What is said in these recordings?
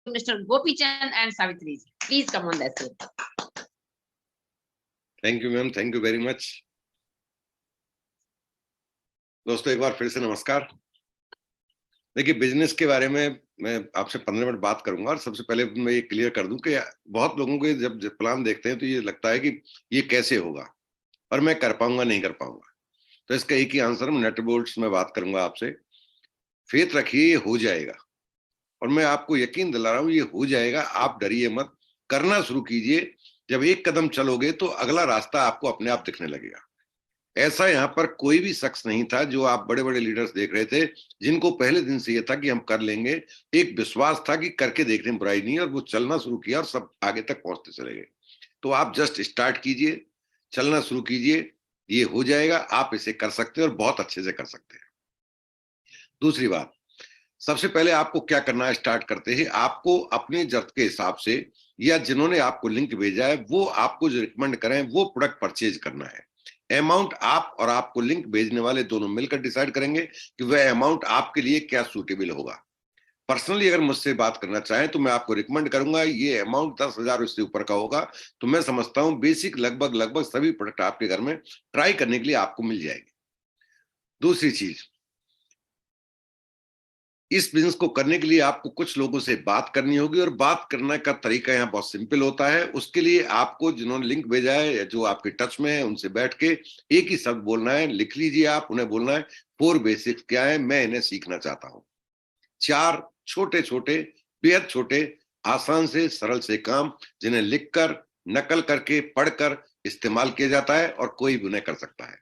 Mr. Gopi Chand and Savitri. Please come on that stage. Thank you ma'am, thank you very much. दोस्तों एक बार फिर से नमस्कार। देखिए, बिजनेस के बारे में मैं आपसे 15 मिनट बात करूंगा और सबसे पहले मैं ये क्लियर कर दूं कि बहुत लोगों को जब प्लान देखते हैं तो ये लगता है कि ये कैसे होगा और मैं कर पाऊंगा नहीं कर पाऊंगा। तो इसका एक ही आंसर नट बोल्ट्स में बात करूंगा आपसे। फेथ रखिए, ये हो जाएगा और मैं आपको यकीन दिला रहा हूं ये हो जाएगा। आप डरिए मत, करना शुरू कीजिए। जब एक कदम चलोगे तो अगला रास्ता आपको अपने आप दिखने लगेगा। ऐसा यहाँ पर कोई भी शख्स नहीं था जो आप बड़े बड़े लीडर्स देख रहे थे जिनको पहले दिन से ये था कि हम कर लेंगे, एक विश्वास था कि करके देखने में बुराई नहीं, और वो चलना शुरू किया और सब आगे तक पहुंचते चले गए। तो आप जस्ट स्टार्ट कीजिए, चलना शुरू कीजिए, ये हो जाएगा। आप इसे कर सकते हैं और बहुत अच्छे से कर सकते हैं। दूसरी बात, सबसे पहले आपको क्या करना है, स्टार्ट करते हैं आपको अपनी जरूरत के हिसाब से या जिन्होंने आपको लिंक भेजा है वो आपको जो रिकमेंड करें वो प्रोडक्ट परचेज करना है। अमाउंट आप और आपको लिंक भेजने वाले दोनों मिलकर डिसाइड करेंगे कि वह अमाउंट आपके लिए क्या सूटेबल होगा। पर्सनली अगर मुझसे बात करना चाहें तो मैं आपको रिकमेंड करूंगा ये अमाउंट 10,000 इससे ऊपर का होगा तो मैं समझता हूं बेसिक लगभग सभी प्रोडक्ट आपके घर में ट्राई करने के लिए आपको मिल जाएंगे। दूसरी चीज, इस बिजनेस को करने के लिए आपको कुछ लोगों से बात करनी होगी और बात करने का तरीका यहाँ बहुत सिंपल होता है। उसके लिए आपको जिन्होंने लिंक भेजा है या जो आपके टच में है उनसे बैठ के एक ही शब्द बोलना है, लिख लीजिए आप, उन्हें बोलना है 4 बेसिक्स क्या है, मैं इन्हें सीखना चाहता हूं। 4 छोटे छोटे, बेहद छोटे, आसान से सरल से काम जिन्हें लिखकर, नकल करके, पढ़कर इस्तेमाल किया जाता है और कोई भी उन्हें कर सकता है।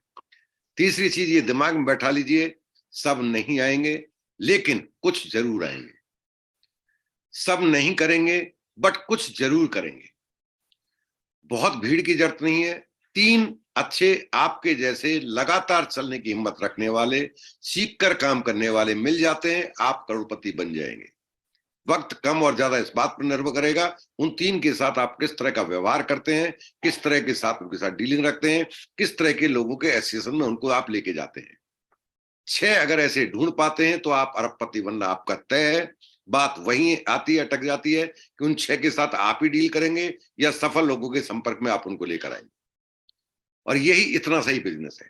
तीसरी चीज ये दिमाग में बैठा लीजिए, सब नहीं आएंगे लेकिन कुछ जरूर आएंगे। सब नहीं करेंगे बट कुछ जरूर करेंगे। बहुत भीड़ की जरूरत नहीं है। 3 अच्छे आपके जैसे लगातार चलने की हिम्मत रखने वाले, सीखकर काम करने वाले मिल जाते हैं, आप करोड़पति बन जाएंगे। वक्त कम और ज्यादा इस बात पर निर्भर करेगा उन 3 के साथ आप किस तरह का व्यवहार करते हैं, किस तरह के साथ उनके साथ डीलिंग रखते हैं, किस तरह के लोगों के एसोसिएशन में उनको आप लेके जाते हैं। 6 अगर ऐसे ढूंढ पाते हैं तो आप अरबपति बनना आपका तय है। बात वहीं आती है, अटक जाती है कि उन 6 के साथ आप ही डील करेंगे या सफल लोगों के संपर्क में आप उनको लेकर आएंगे। और यही इतना सही बिजनेस है।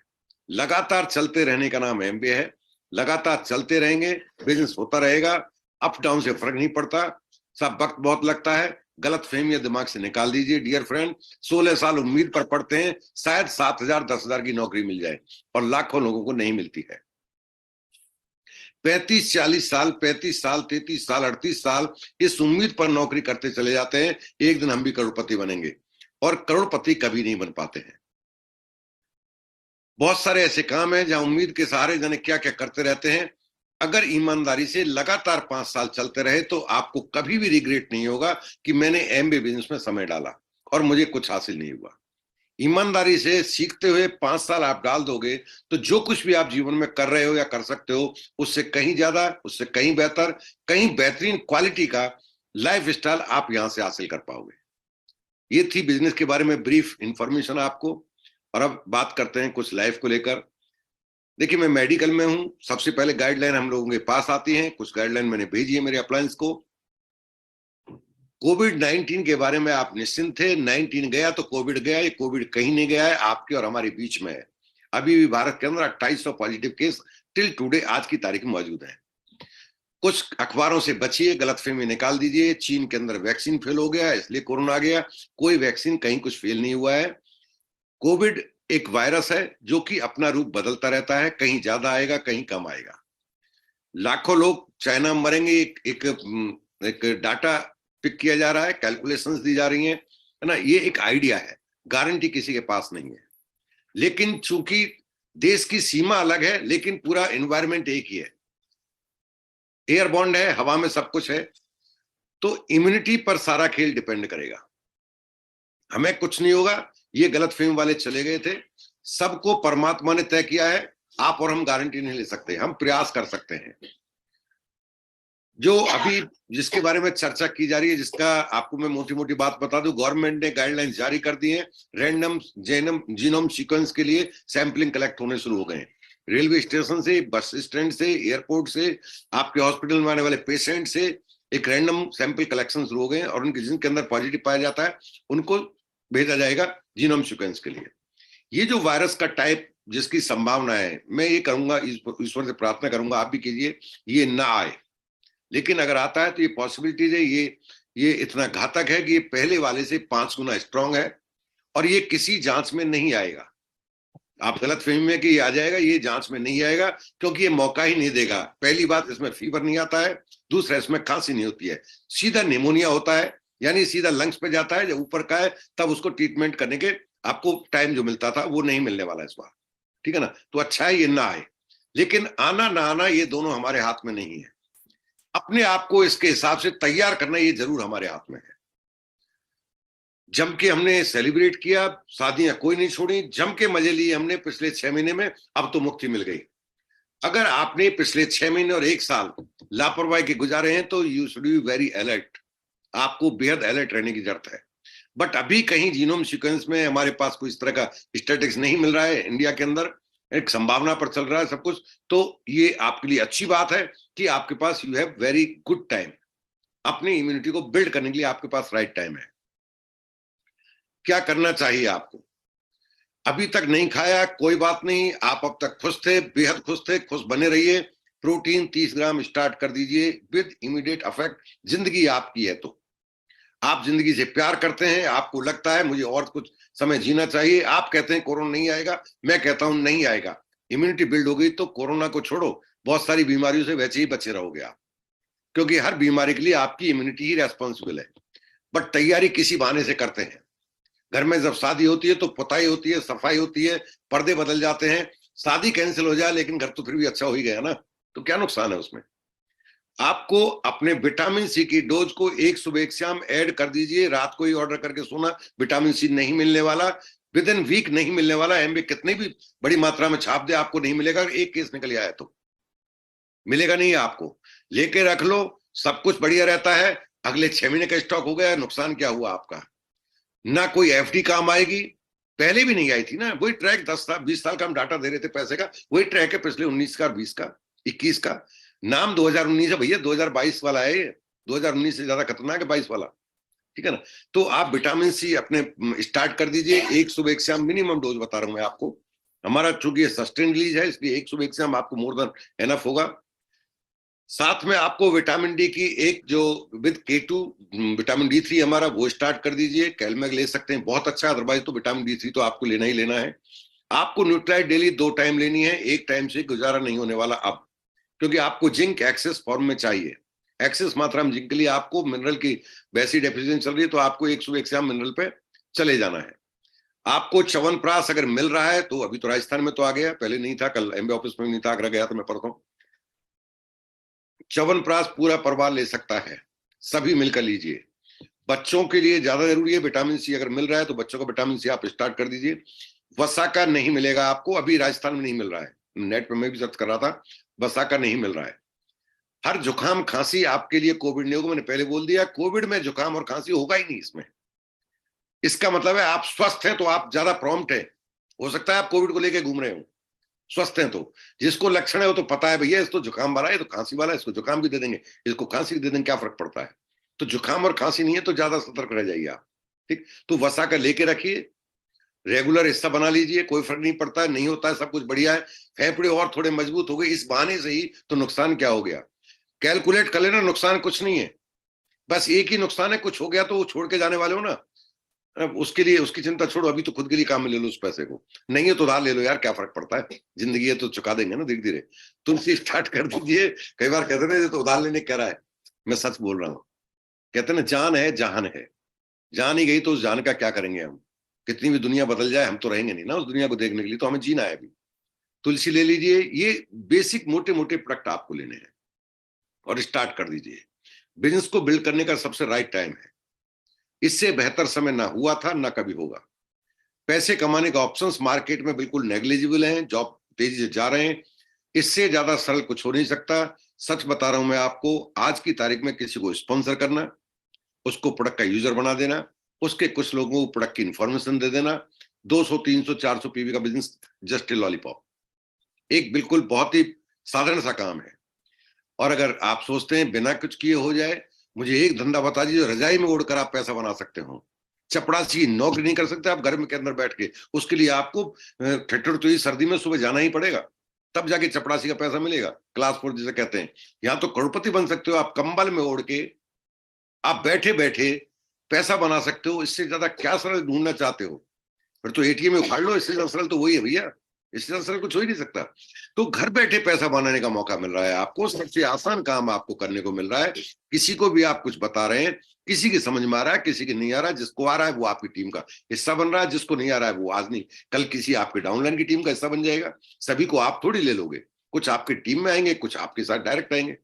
लगातार चलते रहने का नाम एमबीए है। लगातार चलते रहेंगे, बिजनेस होता रहेगा। अप डाउन से फर्क नहीं पड़ता। सब वक्त बहुत लगता है। गलत फहमियां दिमाग से निकाल दीजिए डियर फ्रेंड। 16 साल उम्मीद पर पड़ते हैं, शायद 7,000 10,000 की नौकरी मिल जाए और लाखों लोगों को नहीं मिलती है। 35-40 साल, 35 साल, 33 साल, 38 साल इस उम्मीद पर नौकरी करते चले जाते हैं एक दिन हम भी करोड़पति बनेंगे, और करोड़पति कभी नहीं बन पाते हैं। बहुत सारे ऐसे काम हैं जहां उम्मीद के सहारे जाने क्या क्या करते रहते हैं। अगर ईमानदारी से लगातार 5 साल चलते रहे तो आपको कभी भी रिग्रेट नहीं होगा कि मैंने एमबीए बिजनेस में समय डाला और मुझे कुछ हासिल नहीं हुआ। ईमानदारी से सीखते हुए 5 साल आप डाल दोगे तो जो कुछ भी आप जीवन में कर रहे हो या कर सकते हो उससे कहीं ज्यादा, उससे कहीं बेहतर, कहीं बेहतरीन क्वालिटी का लाइफ स्टाइल आप यहां से हासिल कर पाओगे। ये थी बिजनेस के बारे में ब्रीफ इंफॉर्मेशन आपको। और अब बात करते हैं कुछ लाइफ को लेकर। देखिए, मैं मेडिकल में हूं। सबसे पहले गाइडलाइन हम लोगों के पास आती है। कुछ गाइडलाइन मैंने भेजी है मेरे अप्लायंस को। कोविड-19 के बारे में आप निश्चिंत थे। 19 गया तो कोविड गया। ये कोविड कहीं नहीं गया है, आपके और हमारे बीच में है। अभी भी भारत के अंदर 2800 पॉजिटिव केस टिल टुडे आज की तारीख में मौजूद है। कुछ अखबारों से बचिए, गलतफहमी निकाल दीजिए। चीन के अंदर वैक्सीन फेल हो गया इसलिए कोरोना आ गया। कोई वैक्सीन कहीं कुछ फेल नहीं हुआ है। कोविड एक वायरस है जो कि अपना रूप बदलता रहता है, कहीं ज्यादा आएगा कहीं कम आएगा। लाखों लोग चाइना में मरेंगे, एक डाटा पिक किया जा रहा है, कैलकुलेशंस दी जा रही हैं, है ना। ये एक आइडिया है, गारंटी किसी के पास नहीं है। लेकिन चूंकि देश की सीमा अलग है लेकिन पूरा एनवायरनमेंट एक ही है, एयरबॉर्न है, हवा में सब कुछ है, तो इम्यूनिटी पर सारा खेल डिपेंड करेगा। हमें कुछ नहीं होगा। ये गलतफहमी वाले चले गए थे। सबको परमात्मा ने तय किया है, आप और हम गारंटी नहीं ले सकते, हम प्रयास कर सकते हैं। जो अभी जिसके बारे में चर्चा की जा रही है, जिसका आपको मैं मोटी मोटी बात बता दूं, गवर्नमेंट ने गाइडलाइंस जारी कर दी है। रैंडम जीनोम सीक्वेंस के लिए सैंपलिंग कलेक्ट होने शुरू हो गए हैं। रेलवे स्टेशन से, बस स्टैंड से, एयरपोर्ट से, आपके हॉस्पिटल में आने वाले पेशेंट से, एक रैंडम सैंपल कलेक्शन शुरू हो गए और उनके जिनके अंदर पॉजिटिव पाया जाता है उनको भेजा जाएगा जीनोम सीक्वेंस के लिए। ये जो वायरस का टाइप जिसकी संभावना है, मैं ये करूंगा, ईश्वर से प्रार्थना करूंगा आप भी कीजिए ये ना आए, लेकिन अगर आता है तो ये पॉसिबिलिटीज है, ये इतना घातक है कि ये पहले वाले से 5 गुना स्ट्रांग है और ये किसी जांच में नहीं आएगा। आप गलतफहमी में कि ये आ जाएगा, ये जांच में नहीं आएगा क्योंकि ये मौका ही नहीं देगा। पहली बात, इसमें फीवर नहीं आता है, दूसरा इसमें खांसी नहीं होती है, सीधा निमोनिया होता है, यानी सीधा लंग्स पे जाता है। जब ऊपर का है तब उसको ट्रीटमेंट करने के आपको टाइम जो मिलता था वो नहीं मिलने वाला इस बार, ठीक है ना। तो अच्छा है ये ना आए, लेकिन आना ना आना ये दोनों हमारे हाथ में नहीं है। अपने आप को इसके हिसाब से तैयार करना ये जरूर हमारे हाथ में है। जम के हमने सेलिब्रेट किया, शादियां कोई नहीं छोड़ी, जम के मजे लिए हमने पिछले 6 महीने में, अब तो मुक्ति मिल गई। अगर आपने पिछले 6 महीने और 1 साल लापरवाही के गुजारे हैं तो you should be very alert, आपको बेहद अलर्ट रहने की जरूरत है। बट अभी कहीं जीनोम सीक्वेंस में हमारे पास कोई इस तरह का स्टैटिस्टिक्स नहीं मिल रहा है इंडिया के अंदर, एक संभावना पर चल रहा है सब कुछ, तो ये आपके लिए अच्छी बात है कि आपके पास you have very good time, अपनी इम्यूनिटी को बिल्ड करने के लिए आपके पास राइट टाइम है। क्या करना चाहिए आपको? अभी तक नहीं खाया कोई बात नहीं, आप अब तक खुश थे, बेहद खुश थे, खुश बने रहिए। प्रोटीन 30 ग्राम स्टार्ट कर दीजिए विद इमीडिएट इफेक्ट। जिंदगी आपकी है तो आप जिंदगी से प्यार करते हैं, आपको लगता है मुझे और कुछ समय जीना चाहिए, आप कहते हैं कोरोना नहीं आएगा, मैं कहता हूं नहीं आएगा। इम्यूनिटी बिल्ड हो गई तो कोरोना को छोड़ो, बहुत सारी बीमारियों से वैसे ही बचे रहोगे आप, क्योंकि हर बीमारी के लिए आपकी इम्यूनिटी ही रेस्पॉन्सिबल है। बट तैयारी किसी बहाने से करते हैं। घर में जब शादी होती है तो पुताई होती है, सफाई होती है, पर्दे बदल जाते हैं, शादी कैंसिल हो जाए लेकिन घर तो फिर भी अच्छा हो ही गया ना, तो क्या नुकसान है उसमें। आपको अपने विटामिन सी की डोज को एक सुबह एक शाम ऐड कर दीजिए। रात को ही ऑर्डर करके सोना, विटामिन सी नहीं मिलने वाला, विद इन वीक नहीं मिलने वाला। एमबी कितनी भी बड़ी मात्रा में छाप दे आपको नहीं मिलेगा। एक केस निकल आया तो मिलेगा नहीं आपको, लेके रख लो, सब कुछ बढ़िया रहता है। अगले 6 महीने का स्टॉक हो गया, नुकसान क्या हुआ आपका? ना कोई एफडी काम आएगी, पहले भी नहीं आई थी ना। वही ट्रैक 10-20 साल का हम डाटा दे रहे थे पैसे का, वही ट्रैक है पिछले 19 का, 20 का, 21 का। नाम 2019 है भैया, 2022 वाला है ये। 2019 से ज्यादा खतरनाक है 22 वाला, ठीक है ना। तो आप विटामिन सी अपने स्टार्ट कर दीजिए, एक सुबह एक शाम मिनिमम डोज बता रहा हूं मैं आपको। हमारा चूंकि सस्टेन रिलीज है इसलिए एक सुबह एक शाम आपको मोर देन एनफ होगा। साथ में आपको विटामिन डी की एक जो विद K2 विटामिन D3 हमारा वो स्टार्ट कर दीजिए। कैलमैग ले सकते हैं, बहुत अच्छा, अदरवाइज तो विटामिन D3 तो आपको लेना ही लेना है। आपको न्यूट्राइट डेली 2 टाइम लेनी है, एक टाइम से गुजारा नहीं होने वाला अब, क्योंकि आपको जिंक एक्सेस फॉर्म में चाहिए। एक्सेस मात्रा में जिंक के लिए आपको मिनरल की वैसी डेफिशिएंसी चल रही है तो आपको एक सुबह एक शाम मिनरल पे चले जाना है। आपको च्यवनप्राश अगर मिल रहा है तो, अभी तो राजस्थान में तो आ गया, पहले नहीं था, कल एमबी ऑफिस में नहीं था, आगरा गया था मैं परसों। च्यवनप्राश पूरा परिवार ले सकता है, सभी मिलकर लीजिए। बच्चों के लिए ज्यादा जरूरी है विटामिन सी, अगर मिल रहा है तो बच्चों को विटामिन सी आप स्टार्ट कर दीजिए। वसा का नहीं मिलेगा आपको, अभी राजस्थान में नहीं मिल रहा है, नेट पे मैं भी सर्च कर रहा था, वसा का नहीं मिल रहा है। हर जुकाम खांसी आपके लिए कोविड नहीं होगा, मैंने पहले बोल दिया, कोविड में जुकाम और खांसी होगा ही नहीं इसमें। इसका मतलब है आप स्वस्थ हैं तो आप ज्यादा प्रॉम्प्ट है। हो सकता है आप कोविड को लेके घूम रहे हो, स्वस्थ हैं तो, जिसको लक्षण है वो तो पता है भैया इसको जुकाम वाला है, तो खांसी वाला है, इसको जुकाम भी दे देंगे, इसको खांसी भी दे देंगे, क्या फर्क पड़ता है। तो जुकाम और खांसी नहीं है तो ज्यादा सतर्क रह जाइए आप, ठीक। तो वसा का लेके रखिए, रेगुलर हिस्सा बना लीजिए, कोई फर्क नहीं पड़ता है, नहीं होता है, सब कुछ बढ़िया है। फेफड़े और थोड़े मजबूत हो गए इस बहाने से ही, तो नुकसान क्या हो गया? कैलकुलेट कर लेना, नुकसान कुछ नहीं है, बस एक ही नुकसान है, कुछ हो गया तो वो छोड़ के जाने वाले हो ना, उसके लिए उसकी चिंता छोड़ो, अभी तो खुद के लिए काम में ले लो उस पैसे को, नहीं है तो उधार ले लो यार, क्या फर्क पड़ता है, जिंदगी है तो चुका देंगे ना धीरे धीरे। तुलसी स्टार्ट कर दीजिए। कई बार कहते ना तो उधार लेने कह रहा है, मैं सच बोल रहा हूँ। कहते ना जान है जहान है, जान ही गई तो उस जान का क्या करेंगे हम, कितनी भी दुनिया बदल जाए हम तो रहेंगे नहीं ना उस दुनिया को देखने के लिए, तो हमें जीना है अभी। तुलसी ले लीजिए, ये बेसिक मोटे मोटे प्रोडक्ट आपको लेने हैं और स्टार्ट कर दीजिए। बिजनेस को बिल्ड करने का सबसे राइट टाइम है, इससे बेहतर समय ना हुआ था ना कभी होगा। पैसे कमाने का ऑप्शंस मार्केट में बिल्कुल नेग्लिजिबल हैं, जॉब तेजी से जा रहे हैं, इससे ज्यादा सरल कुछ हो नहीं सकता। सच बता रहा हूं मैं आपको, आज की तारीख में किसी को स्पॉन्सर करना, उसको प्रोडक्ट का यूजर बना देना, उसके कुछ लोगों को प्रोडक्ट की इंफॉर्मेशन दे देना, 200 300 400 पीवी का बिजनेस जस्ट ए लॉलीपॉप, एक बिल्कुल बहुत ही साधारण सा काम है। और अगर आप सोचते हैं बिना कुछ किए हो जाए, मुझे एक धंधा बता दीजिए रजाई में ओढ़कर आप पैसा बना सकते हो। चपड़ासी नौकरी नहीं कर सकते आप घर में के अंदर बैठ के, उसके लिए आपको ठट्ठर तो सर्दी में सुबह जाना ही पड़ेगा, तब जाके चपड़ासी का पैसा मिलेगा, क्लास 4 जिसे कहते हैं। यहाँ तो करोड़पति बन सकते हो आप कंबल में ओढ़ के, आप बैठे बैठे पैसा बना सकते हो। इससे ज्यादा क्या सरल ढूंढना चाहते हो? फिर तो एटीएम में उखाड़ लो, इससे सरल तो वही है भैया, इससे सरल कुछ हो ही नहीं सकता। तो घर बैठे पैसा बनाने का मौका मिल रहा है आपको, सबसे आसान काम आपको करने को मिल रहा है। किसी को भी आप कुछ बता रहे हैं, किसी की समझ में आ रहा है, किसी की नहीं आ रहा है, जिसको आ रहा है वो आपकी टीम का हिस्सा बन रहा है, जिसको नहीं आ रहा है वो आज नहीं कल किसी आपके डाउनलाइन की टीम का हिस्सा बन जाएगा। सभी को आप थोड़ी ले लोगे, कुछ आपकी टीम में आएंगे, कुछ आपके साथ डायरेक्ट आएंगे।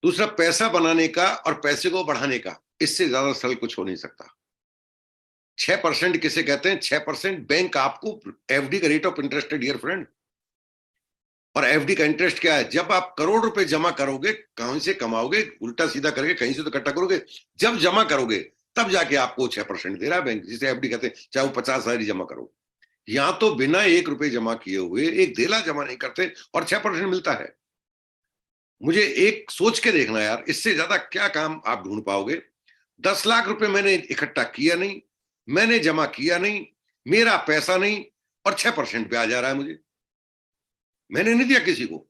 दूसरा, पैसा बनाने का और पैसे को बढ़ाने का इससे ज्यादा सरल कुछ हो नहीं सकता। 6% किसे कहते हैं? 6% बैंक आपको एफडी का रेट ऑफ इंटरेस्ट है डियर फ्रेंड। और एफडी का इंटरेस्ट क्या है? जब आप करोड़ रुपए जमा करोगे, कहीं से कमाओगे, उल्टा सीधा करके कहीं से तो इकट्ठा करोगे, जब जमा करोगे तब जाके आपको 6% दे रहा है बैंक, जिसे एफडी कहते हैं, चाहे वो 50,000 ही जमा करो। यहां तो बिना 1 रुपए जमा किए हुए एक धेला जमा नहीं करते और 6% मिलता है। मुझे एक सोच के देखना यार, इससे ज्यादा क्या काम आप ढूंढ पाओगे? 10 लाख रुपए मैंने इकट्ठा किया नहीं, मैंने जमा किया नहीं, मेरा पैसा नहीं, और 6% ब्याज आ रहा है मुझे, मैंने नहीं दिया किसी को।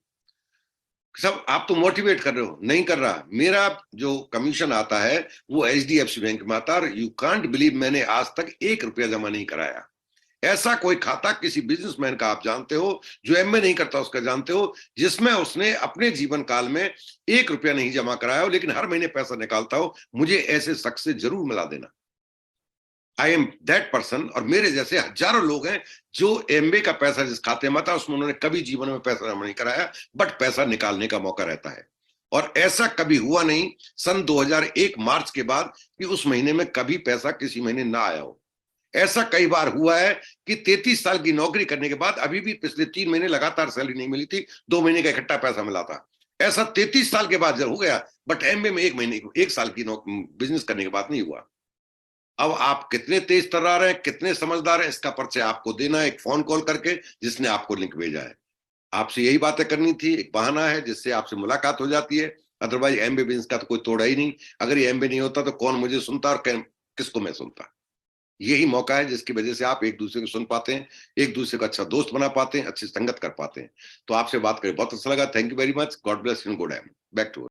सब आप तो मोटिवेट कर रहे हो, नहीं कर रहा। मेरा जो कमीशन आता है वो एचडीएफसी बैंक में आता है, और यू कांट बिलीव मैंने आज तक 1 रुपया जमा नहीं कराया। ऐसा कोई खाता किसी बिजनेसमैन का आप जानते हो जो एमए नहीं करता उसका जानते हो, जिसमें उसने अपने जीवन काल में 1 रुपया नहीं जमा कराया हो लेकिन हर महीने पैसा निकालता हो? मुझे ऐसे शख्स से जरूर मिला देना। I am that person. और मेरे जैसे हजारों लोग हैं जो एमबे का पैसा जिस खाते में आता उसमें उन्होंने कभी जीवन में पैसा जमा नहीं कराया, बट पैसा निकालने का मौका रहता है। और ऐसा कभी हुआ नहीं सन 2001 मार्च के बाद कि उस महीने में कभी पैसा किसी महीने ना आया हो। ऐसा कई बार हुआ है कि 33 साल की नौकरी करने के बाद अभी भी पिछले 3 महीने लगातार सैलरी नहीं मिली थी, 2 महीने का इकट्ठा पैसा मिला था। ऐसा 33 साल के बाद जब हो गया, बट एमबे में 1 महीने 1 साल की बिजनेस करने के बाद नहीं हुआ। अब आप कितने तेज तर्रार हैं, कितने समझदार हैं, इसका परिचय आपको देना है एक फोन कॉल करके जिसने आपको लिंक भेजा है। आपसे यही बातें करनी थी, एक बहाना है जिससे आपसे मुलाकात हो जाती है। अदरवाइज एमबे बिजनेस का तो कोई तोड़ा ही नहीं। अगर ये एमबे नहीं होता तो कौन मुझे सुनता और किसको मैं सुनता? यही मौका है जिसकी वजह से आप एक दूसरे को सुन पाते हैं, एक दूसरे को अच्छा दोस्त बना पाते हैं, अच्छी संगत कर पाते हैं। तो आपसे बात करके बहुत अच्छा लगा। Thank you very much. God bless you. Good. Back to